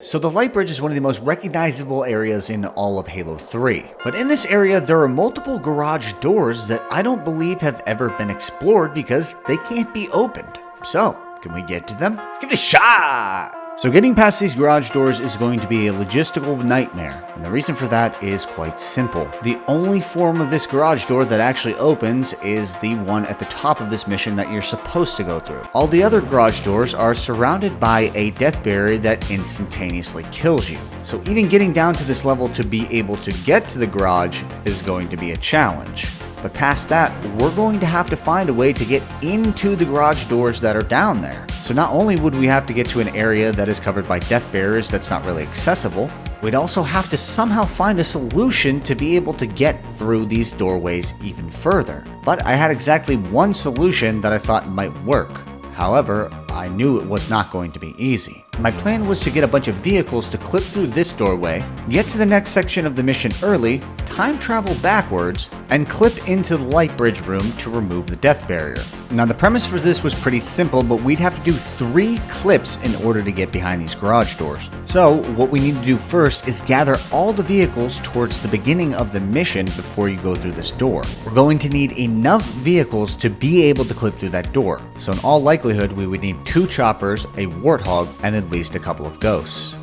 So the light bridge is one of the most recognizable areas in all of Halo 3. But in this area, there are multiple garage doors that I don't believe have ever been explored because they can't be opened. So, can we get to them? Let's give it a shot! So getting past these garage doors is going to be a logistical nightmare, and the reason for that is quite simple. The only form of this garage door that actually opens is the one at the top of this mission that you're supposed to go through. All the other garage doors are surrounded by a death barrier that instantaneously kills you. So even getting down to this level to be able to get to the garage is going to be a challenge. But past that, we're going to have to find a way to get into the garage doors that are down there. So not only would we have to get to an area that is covered by death barriers that's not really accessible, we'd also have to somehow find a solution to be able to get through these doorways even further. But I had exactly one solution that I thought might work. However, I knew it was not going to be easy. My plan was to get a bunch of vehicles to clip through this doorway, get to the next section of the mission early, time travel backwards, and clip into the light bridge room to remove the death barrier. Now the premise for this was pretty simple, but we'd have to do 3 clips in order to get behind these garage doors. So what we need to do first is gather all the vehicles towards the beginning of the mission before you go through this door. We're going to need enough vehicles to be able to clip through that door. So in all likelihood, we would need 2 choppers, a warthog, and at least a couple of ghosts.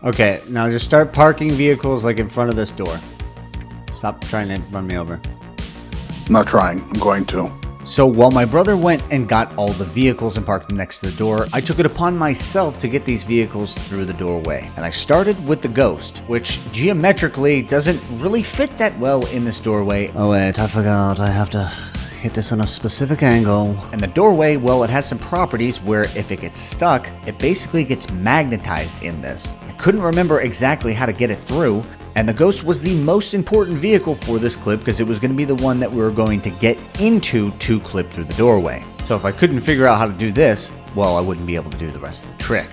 Okay, now just start parking vehicles like in front of this door. Stop trying to run me over. I'm not trying. I'm going to. So while my brother went and got all the vehicles and parked them next to the door, I took it upon myself to get these vehicles through the doorway. And I started with the Ghost, which geometrically doesn't really fit that well in this doorway. Oh wait, I forgot. I have to hit this on a specific angle. And the doorway, well, it has some properties where if it gets stuck, it basically gets magnetized in this. I couldn't remember exactly how to get it through, and the Ghost was the most important vehicle for this clip because it was going to be the one that we were going to get into to clip through the doorway. So if I couldn't figure out how to do this, well, I wouldn't be able to do the rest of the trick.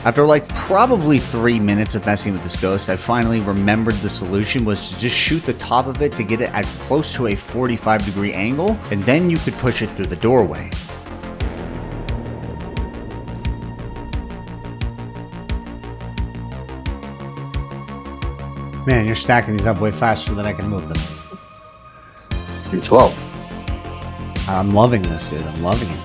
After like probably 3 minutes of messing with this Ghost, I finally remembered the solution was to just shoot the top of it to get it at close to a 45-degree angle, and then you could push it through the doorway. Man, you're stacking these up way faster than I can move them. You're 12. I'm loving this, dude. I'm loving it.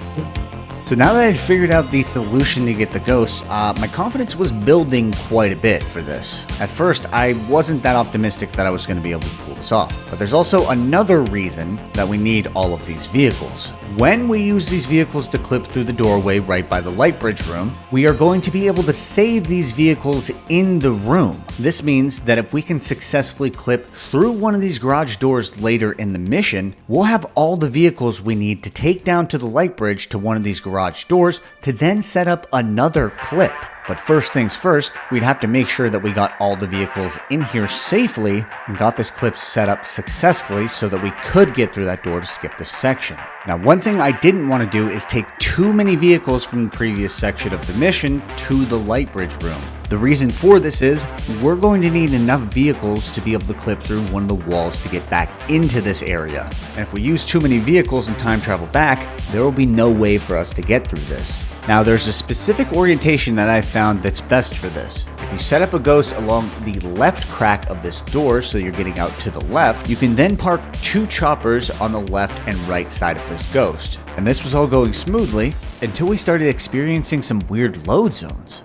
So now that I'd figured out the solution to get the Ghosts, my confidence was building quite a bit for this. At first, I wasn't that optimistic that I was going to be able to pull this off. But there's also another reason that we need all of these vehicles. When we use these vehicles to clip through the doorway right by the light bridge room, we are going to be able to save these vehicles in the room. This means that if we can successfully clip through one of these garage doors later in the mission, we'll have all the vehicles we need to take down to the light bridge to one of these garage doors to then set up another clip. But first things first, we'd have to make sure that we got all the vehicles in here safely and got this clip set up successfully so that we could get through that door to skip this section. Now, one thing I didn't want to do is take too many vehicles from the previous section of the mission to the light bridge room. The reason for this is we're going to need enough vehicles to be able to clip through one of the walls to get back into this area. And if we use too many vehicles and time travel back, there will be no way for us to get through this. Now, there's a specific orientation that I found that's best for this. If you set up a Ghost along the left crack of this door so you're getting out to the left, you can then park 2 choppers on the left and right side of this Ghost. And this was all going smoothly until we started experiencing some weird load zones.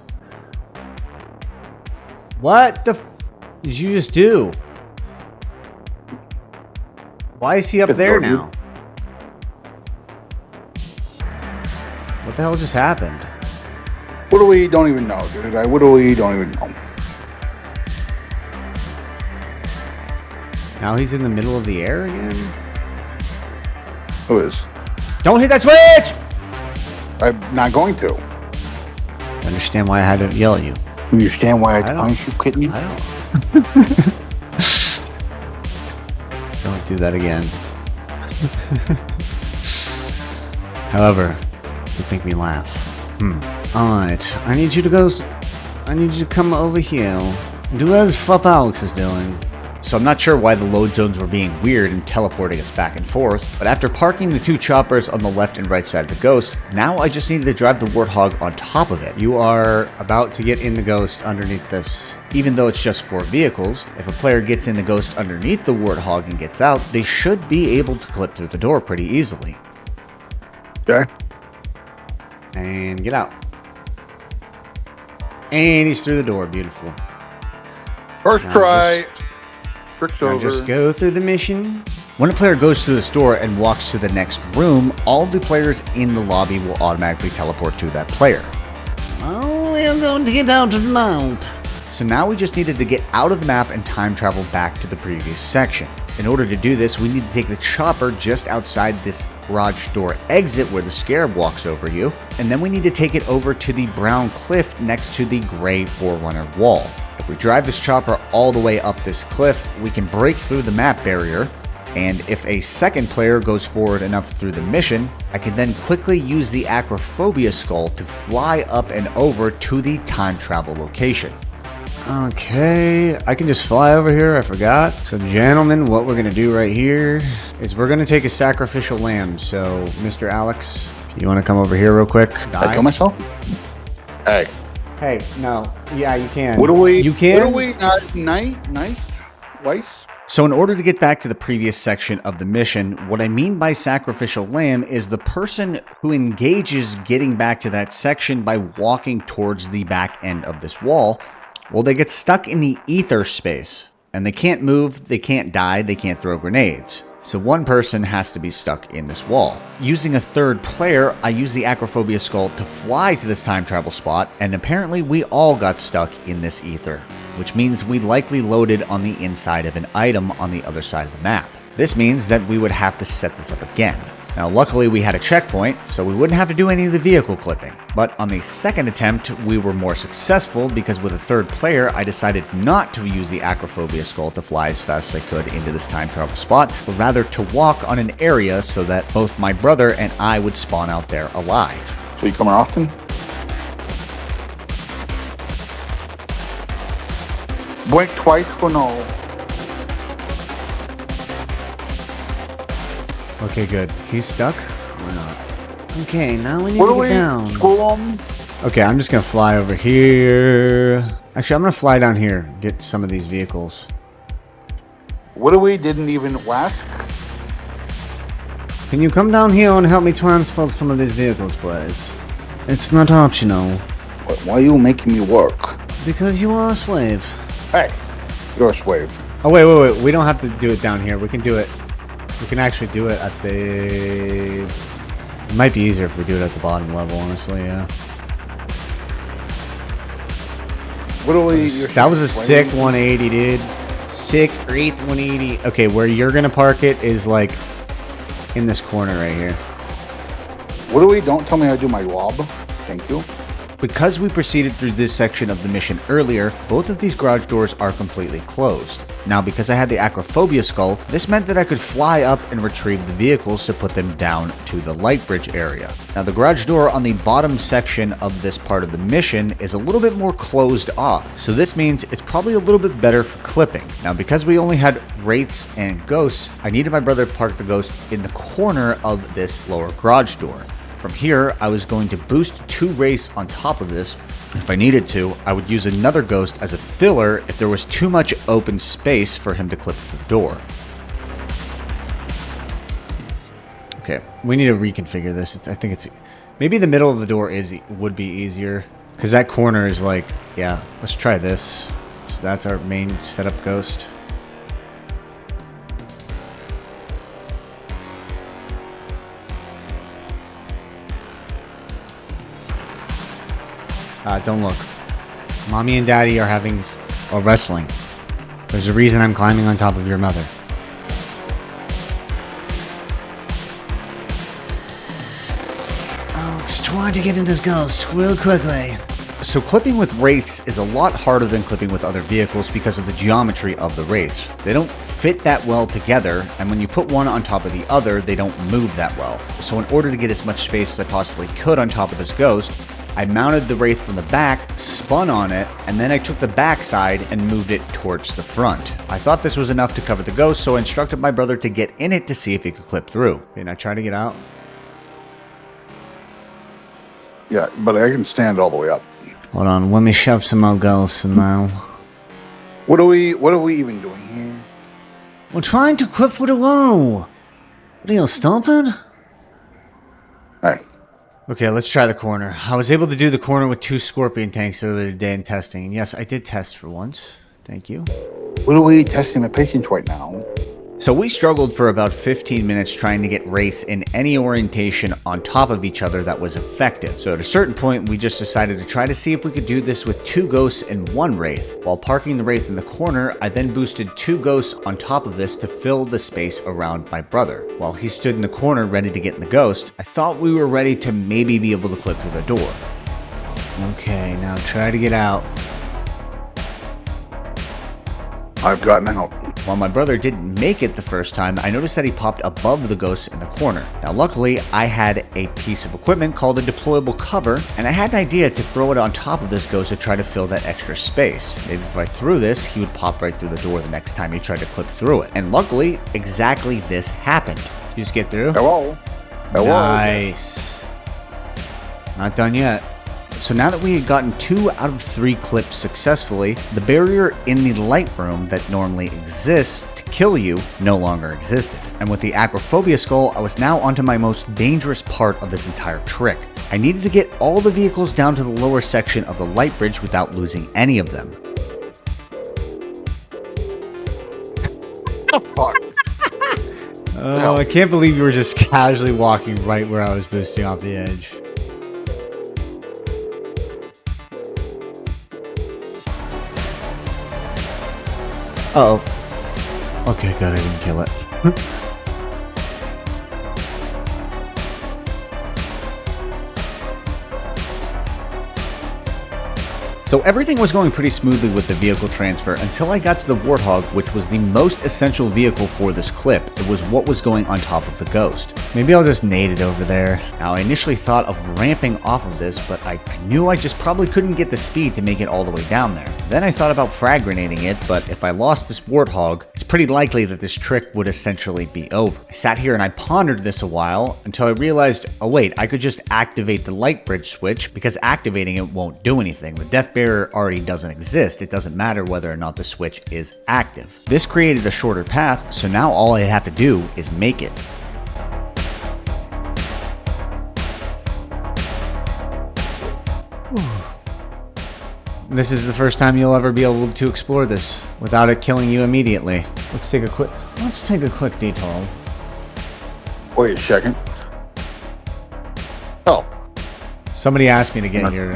What the did you just do? Why is he up there now? What the hell just happened? What do we don't even know, dude? What do we don't even know? Now he's in the middle of the air again? Who is? Don't hit that switch! I'm not going to. I understand why I had to yell at you. You understand why I punched you, kitten? I don't. Don't do that again. However, it make me laugh. Alright, I need you to come over here. Do as Fup Alex is doing. So I'm not sure why the load zones were being weird and teleporting us back and forth, but after parking the two choppers on the left and right side of the Ghost, now I just needed to drive the Warthog on top of it. You are about to get in the Ghost underneath this. Even though it's just 4 vehicles, if a player gets in the Ghost underneath the Warthog and gets out, they should be able to clip through the door pretty easily. Okay. And get out. And he's through the door. Beautiful. First Now try. Trick's Now over. just go through the mission. When a player goes through this door and walks to the next room, all the players in the lobby will automatically teleport to that player. Oh, we're going to get out of the map. So now we just needed to get out of the map and time travel back to the previous section. In order to do this, we need to take the chopper just outside this garage door exit where the Scarab walks over you, and then we need to take it over to the brown cliff next to the gray Forerunner wall. If we drive this chopper all the way up this cliff, we can break through the map barrier, and if a second player goes forward enough through the mission, I can then quickly use the Acrophobia skull to fly up and over to the time travel location. Okay, I can just fly over here, I forgot. So gentlemen, what we're going to do right here is we're going to take a sacrificial lamb. So Mr. Alex, you want to come over here real quick? I kill myself? Hey. Hey, no. Yeah, you can. What do we? You can? What do we? Nice. Weiss? So in order to get back to the previous section of the mission, what I mean by sacrificial lamb is the person who engages getting back to that section by walking towards the back end of this wall. Well, they get stuck in the ether space, and they can't move, they can't die, they can't throw grenades. So one person has to be stuck in this wall. Using a third player, I use the Acrophobia skull to fly to this time travel spot, and apparently we all got stuck in this ether, which means we likely loaded on the inside of an item on the other side of the map. This means that we would have to set this up again. Now luckily we had a checkpoint, so we wouldn't have to do any of the vehicle clipping. But on the second attempt, we were more successful because with a third player, I decided not to use the Acrophobia skull to fly as fast as I could into this time travel spot, but rather to walk on an area so that both my brother and I would spawn out there alive. So you coming often? Blink twice for no. Okay, good. He's stuck? Or not? Okay, now we need What to do get we? down. School Okay, I'm just gonna fly over here. Actually, I'm gonna fly down here, get some of these vehicles. What do we? Didn't even ask. Can you come down here and help me transport some of these vehicles, please? It's not optional. Why are you making me work? Because you are a slave. Hey, you're a slave. Oh, wait. We don't have to do it down here. We can do it. We can actually do it at the... It might be easier if we do it at the bottom level, honestly, yeah. What do we? That was a sick 180, dude. Sick Wraith 180. Okay, where you're gonna park it is like in this corner right here. What do we? Don't tell me how to do my lob. Thank you. Because we proceeded through this section of the mission earlier, both of these garage doors are completely closed. Now, because I had the Acrophobia skull, this meant that I could fly up and retrieve the vehicles to put them down to the light bridge area. Now, the garage door on the bottom section of this part of the mission is a little bit more closed off, so this means it's probably a little bit better for clipping. Now, because we only had wraiths and ghosts, I needed my brother to park the ghost in the corner of this lower garage door. From here, I was going to boost 2 wraiths on top of this. If I needed to, I would use another ghost as a filler if there was too much open space for him to clip through the door. Okay, we need to reconfigure this. I think it's... Maybe the middle of the door would be easier. Because that corner is like... Yeah, let's try this. So that's our main setup ghost. Don't look. Mommy and Daddy are wrestling. There's a reason I'm climbing on top of your mother. Alex, try to get in this ghost real quickly. So clipping with wraiths is a lot harder than clipping with other vehicles because of the geometry of the wraiths. They don't fit that well together, and when you put one on top of the other, they don't move that well. So in order to get as much space as I possibly could on top of this ghost, I mounted the wraith from the back, spun on it, and then I took the back side and moved it towards the front. I thought this was enough to cover the ghost, so I instructed my brother to get in it to see if he could clip through. Okay, now try to get out. Yeah, but I can stand all the way up. Hold on, let me shove some more ghosts in now. What are we even doing here? We're trying to clip for the wall. What are you, stupid? Hey. Okay, let's try the corner. I was able to do the corner with 2 scorpion tanks earlier today in testing. And yes, I did test for once. Thank you. What are we testing the patience right now? So we struggled for about 15 minutes trying to get wraiths in any orientation on top of each other that was effective. So at a certain point, we just decided to try to see if we could do this with 2 ghosts and 1 wraith. While parking the wraith in the corner, I then boosted 2 ghosts on top of this to fill the space around my brother. While he stood in the corner ready to get in the ghost, I thought we were ready to maybe be able to clip through the door. Okay, now try to get out. I've gotten out. While my brother didn't make it the first time, I noticed that he popped above the ghost in the corner. Now luckily, I had a piece of equipment called a deployable cover, and I had an idea to throw it on top of this ghost to try to fill that extra space. Maybe if I threw this, he would pop right through the door the next time he tried to clip through it. And luckily, exactly this happened. You just get through? Hello? Hello? Nice. Not done yet. So now that we had gotten 2 out of 3 clips successfully, the barrier in the light room that normally exists to kill you no longer existed. And with the Acrophobia skull, I was now onto my most dangerous part of this entire trick. I needed to get all the vehicles down to the lower section of the light bridge without losing any of them. Oh, fuck. Oh, I can't believe you were just casually walking right where I was boosting off the edge. Uh-oh. Okay, good, I didn't kill it. So everything was going pretty smoothly with the vehicle transfer until I got to the Warthog, which was the most essential vehicle for this clip. It was what was going on top of the ghost. Maybe I'll just nade it over there. Now I initially thought of ramping off of this, but I knew I just probably couldn't get the speed to make it all the way down there. Then I thought about frag grenading it, but if I lost this Warthog, it's pretty likely that this trick would essentially be over. I sat here and I pondered this a while until I realized, oh wait, I could just activate the light bridge switch because activating it won't do anything. The death barrier already doesn't exist. It doesn't matter whether or not the switch is active. This created a shorter path, so now all I have to do is make it. This is the first time you'll ever be able to explore this without it killing you immediately. Let's take a quick detour. Wait a second. Oh. Somebody asked me to get here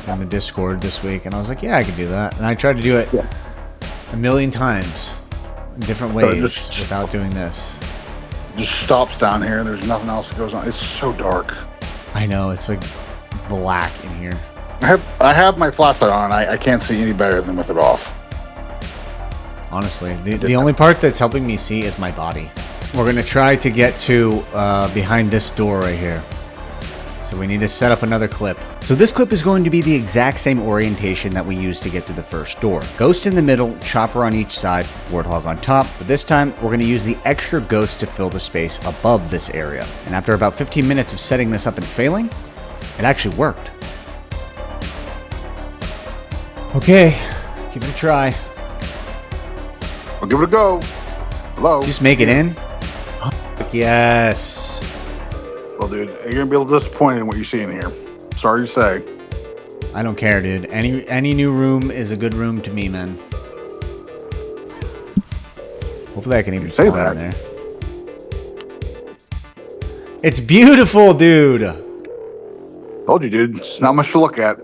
in the Discord this week, and I was like, yeah, I can do that. And I tried to do it a million times in different ways without doing this. Just stops down here. There's nothing else that goes on. It's so dark. I know, it's like black in here. I have my flashlight on. I can't see any better than with it off. Honestly, the only part that's helping me see is my body. We're going to try to get to behind this door right here. So we need to set up another clip. So this clip is going to be the exact same orientation that we used to get through the first door. Ghost in the middle, chopper on each side, Warthog on top. But this time, we're going to use the extra ghost to fill the space above this area. And after about 15 minutes of setting this up and failing, it actually worked. Okay, give it a try. I'll give it a go. Hello? Just make it in. Yes. Well, dude, you're going to be a little disappointed in what you see in here. Sorry to say. I don't care, dude. Any new room is a good room to me, man. Hopefully I can even say spawn that. in there. It's beautiful, dude. Told you, dude. It's not much to look at.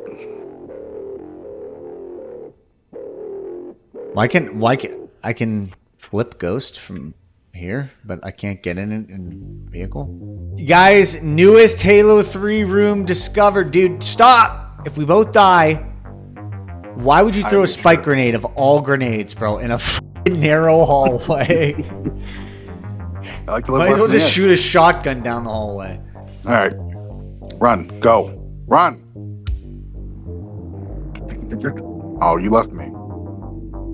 Why can I can flip ghost from here, but I can't get in it in vehicle? Guys, newest Halo 3 room discovered, dude. Stop! If we both die, why would you throw a spike grenade of all grenades, bro, in a narrow hallway. I like to live Might as well less than just the shoot a shotgun down the hallway. All right. Run. Go. Run. Oh, you left me.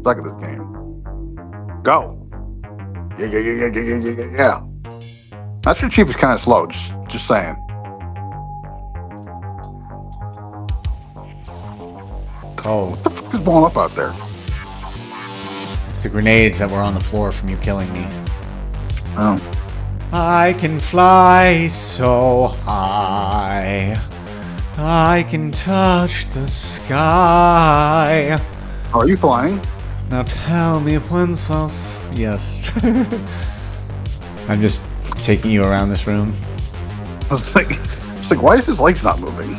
Suck at this game. Go. Yeah. Master Chief is kind of slow. Just saying. Oh, What the fuck is blowing up out there? it's the grenades that were on the floor from you killing me. Oh. I can fly so high. I can touch the sky. Oh, are you flying? Now tell me, princess. Yes. I'm just taking you around this room. I was like, why is his legs not moving?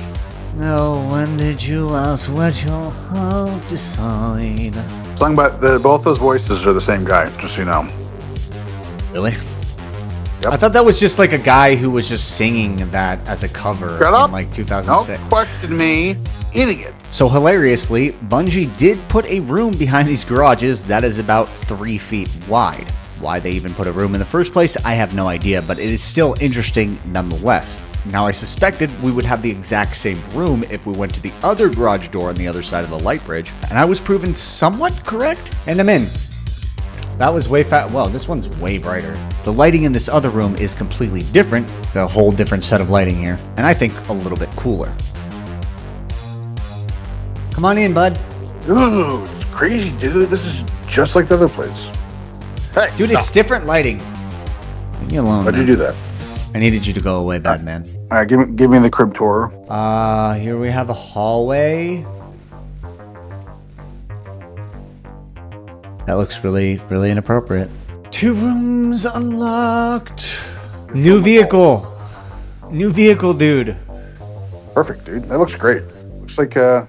No, when did you ask what your heart decide? Sung by both those voices are the same guy, just so you know. Really? Yep. I thought that was just like a guy who was just singing that as a cover Shut up. in like Don't 2006. question me, idiot. So hilariously, Bungie did put a room behind these garages that is about 3 feet wide. Why they even put a room in the first place, I have no idea, but it is still interesting nonetheless. Now, I suspected we would have the exact same room if we went to the other garage door on the other side of the light bridge, and I was proven somewhat correct, and I'm in. That was way well, this one's way brighter. The lighting in this other room is completely different, a whole different set of lighting here, and I think a little bit cooler. Come on in, bud. Ooh, it's crazy, dude. This is just like the other place. Hey, Dude, stop. it's different lighting. Leave me alone, Why'd you man. do that? I needed you to go away, bad man. All right, give me the crib tour. Here we have a hallway. That looks really, really inappropriate. 2 rooms unlocked. New vehicle. New vehicle, dude. Perfect, dude. That looks great. Looks like, yeah.